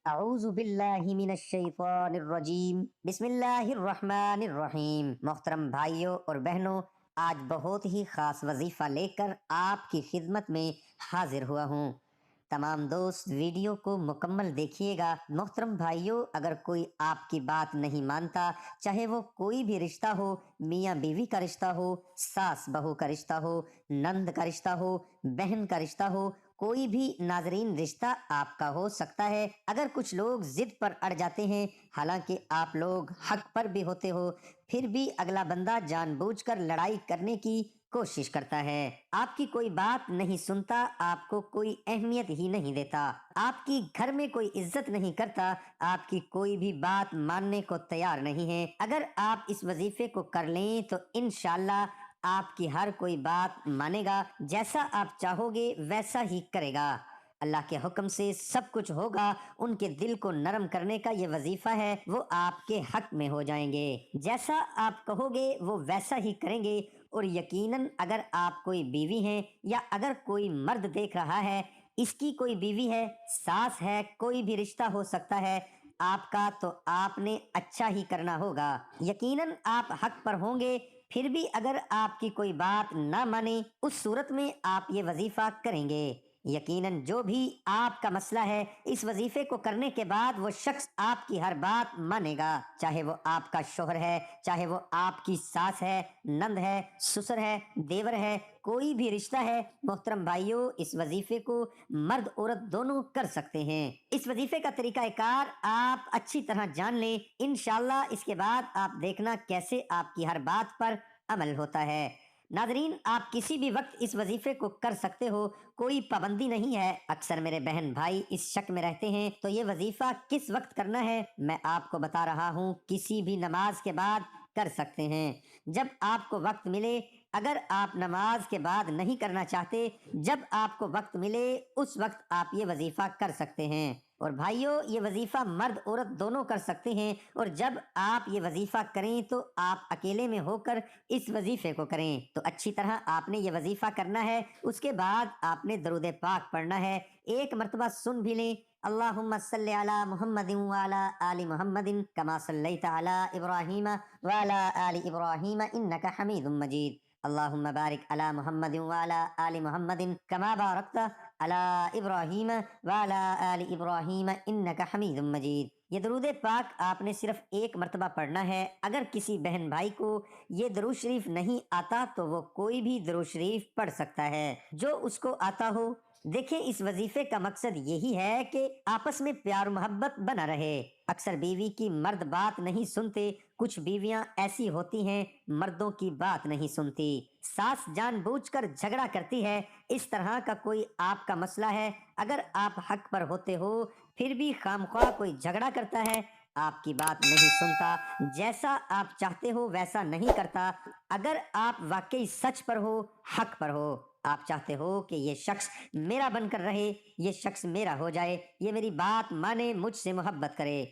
اعوذ باللہ من الشیطان الرجیم بسم اللہ الرحمن الرحیم۔ محترم بھائیوں اور بہنوں، آج بہت ہی خاص وظیفہ لے کر آپ کی خدمت میں حاضر ہوا ہوں۔ تمام دوست ویڈیو کو مکمل دیکھیے گا۔ محترم بھائیوں، اگر کوئی آپ کی بات نہیں مانتا، چاہے وہ کوئی بھی رشتہ ہو، میاں بیوی کا رشتہ ہو، ساس بہو کا رشتہ ہو، نند کا رشتہ ہو، بہن کا رشتہ ہو، کوئی بھی ناظرین رشتہ آپ کا ہو سکتا ہے۔ اگر کچھ لوگ ضد پر اڑ جاتے ہیں، حالانکہ آپ لوگ حق پر بھی ہوتے ہو، پھر بھی اگلا بندہ جان بوجھ کر لڑائی کرنے کی کوشش کرتا ہے۔ آپ کی کوئی بات نہیں سنتا، آپ کو کوئی اہمیت ہی نہیں دیتا، آپ کی گھر میں کوئی عزت نہیں کرتا، آپ کی کوئی بھی بات ماننے کو تیار نہیں ہے۔ اگر آپ اس وظیفے کو کر لیں تو انشاءاللہ آپ کی ہر کوئی بات مانے گا، جیسا آپ چاہو گے ویسا ہی کرے گا۔ اللہ کے حکم سے سب کچھ ہوگا۔ ان کے دل کو نرم کرنے کا یہ وظیفہ ہے، وہ آپ کے حق میں ہو جائیں گے۔ جیسا آپ کہو گے وہ ویسا ہی کریں گے۔ اور یقیناً اگر آپ کوئی بیوی ہیں یا اگر کوئی مرد دیکھ رہا ہے، اس کی کوئی بیوی ہے، ساس ہے، کوئی بھی رشتہ ہو سکتا ہے آپ کا، تو آپ نے اچھا ہی کرنا ہوگا۔ یقیناً آپ حق پر ہوں گے، پھر بھی اگر آپ کی کوئی بات نہ مانے، اس صورت میں آپ یہ وظیفہ کریں گے۔ یقیناً جو بھی آپ کا مسئلہ ہے، اس وظیفے کو کرنے کے بعد وہ شخص آپ کی ہر بات مانے گا، چاہے وہ آپ کا شوہر ہے، چاہے وہ آپ کی ساس ہے، نند ہے، سسر ہے، دیور ہے، کوئی بھی رشتہ ہے۔ محترم بھائیوں، اس وظیفے کو مرد عورت دونوں کر سکتے ہیں۔ اس وظیفے کا طریقہ کار آپ اچھی طرح جان لیں، انشاءاللہ اس کے بعد آپ دیکھنا کیسے آپ کی ہر بات پر عمل ہوتا ہے۔ ناظرین، آپ کسی بھی وقت اس وظیفے کو کر سکتے ہو، کوئی پابندی نہیں ہے۔ اکثر میرے بہن بھائی اس شک میں رہتے ہیں تو یہ وظیفہ کس وقت کرنا ہے، میں آپ کو بتا رہا ہوں، کسی بھی نماز کے بعد کر سکتے ہیں، جب آپ کو وقت ملے۔ اگر آپ نماز کے بعد نہیں کرنا چاہتے، جب آپ کو وقت ملے اس وقت آپ یہ وظیفہ کر سکتے ہیں۔ اور بھائیوں، یہ وظیفہ مرد عورت دونوں کر سکتے ہیں، اور جب آپ یہ وظیفہ کریں تو آپ اکیلے میں ہو کر اس وظیفے کو کریں۔ تو اچھی طرح آپ نے یہ وظیفہ کرنا ہے، اس کے بعد آپ نے درود پاک پڑھنا ہے۔ ایک مرتبہ سن بھی لیں، اللہم صلی علی محمد وعلی آل محمد کما صلیت علی ابراہیم وعلی آل ابراہیم انک حمید مجید۔ اللہم بارک علی محمد وعلی آل محمد کما بارکت علی ابراہیم وعلی آل ابراہیم انک حمید مجید۔ یہ درود پاک آپ نے صرف ایک مرتبہ پڑھنا ہے۔ اگر کسی بہن بھائی کو یہ درود شریف نہیں آتا تو وہ کوئی بھی درود شریف پڑھ سکتا ہے جو اس کو آتا ہو۔ دیکھیں، اس وظیفے کا مقصد یہی ہے کہ آپس میں پیار محبت بنا رہے۔ اکثر بیوی کی مرد بات نہیں سنتے، کچھ بیویاں ایسی ہوتی ہیں مردوں کی بات نہیں سنتی، ساس جان بوجھ کر جھگڑا کرتی ہے۔ اس طرح کا کوئی آپ کا مسئلہ ہے، اگر آپ حق پر ہوتے ہو پھر بھی خواہ کوئی جھگڑا کرتا ہے، آپ کی بات نہیں سنتا، جیسا آپ چاہتے ہو ویسا نہیں کرتا، اگر آپ واقعی سچ پر ہو، حق پر ہو، آپ چاہتے ہو کہ یہ شخص میرا بن کر رہے، یہ شخص میرا ہو جائے، یہ میری بات مانے، مجھ سے محبت کرے،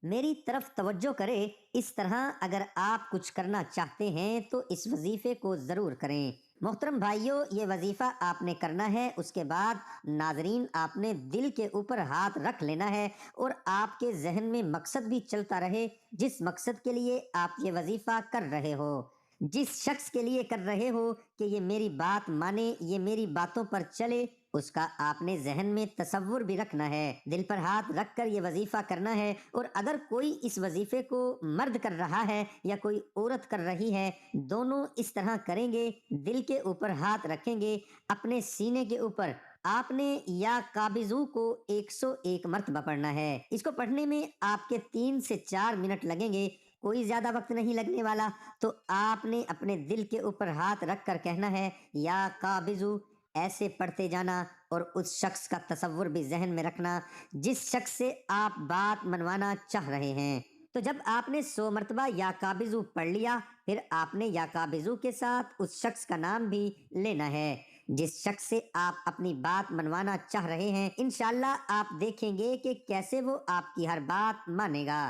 میری طرف توجہ کرے، اس طرح اگر آپ کچھ کرنا چاہتے ہیں تو اس وظیفے کو ضرور کریں۔ محترم بھائیوں، یہ وظیفہ آپ نے کرنا ہے، اس کے بعد ناظرین آپ نے دل کے اوپر ہاتھ رکھ لینا ہے اور آپ کے ذہن میں مقصد بھی چلتا رہے، جس مقصد کے لیے آپ یہ وظیفہ کر رہے ہو، جس شخص کے لیے کر رہے ہو کہ یہ میری بات مانے، یہ میری باتوں پر چلے، اس کا آپ نے ذہن میں تصور بھی رکھنا ہے، دل پر ہاتھ رکھ کر یہ وظیفہ کرنا ہے۔ اور اگر کوئی اس وظیفے کو مرد کر رہا ہے یا کوئی عورت کر رہی ہے، دونوں اس طرح کریں گے، دل کے اوپر ہاتھ رکھیں گے، اپنے سینے کے اوپر آپ نے یا قابضو کو 101 مرتبہ پڑھنا ہے۔ اس کو پڑھنے میں آپ کے 3 سے 4 منٹ لگیں گے، کوئی زیادہ وقت نہیں لگنے والا۔ تو آپ نے اپنے دل کے اوپر ہاتھ رکھ کر کہنا ہے یا قابضو، ایسے پڑھتے جانا، اور اس شخص کا تصور بھی ذہن میں رکھنا جس شخص سے آپ بات منوانا چاہ رہے ہیں۔ تو جب آپ نے 100 مرتبہ یا قابضو پڑھ لیا، پھر آپ نے یا قابضو کے ساتھ اس شخص کا نام بھی لینا ہے جس شخص سے آپ اپنی بات منوانا چاہ رہے ہیں۔ انشاءاللہ آپ دیکھیں گے کہ کیسے وہ آپ کی ہر بات مانے گا۔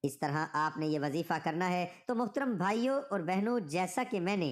اس طرح آپ نے یہ وظیفہ کرنا ہے۔ تو محترم بھائیوں اور بہنوں، جیسا کہ میں نے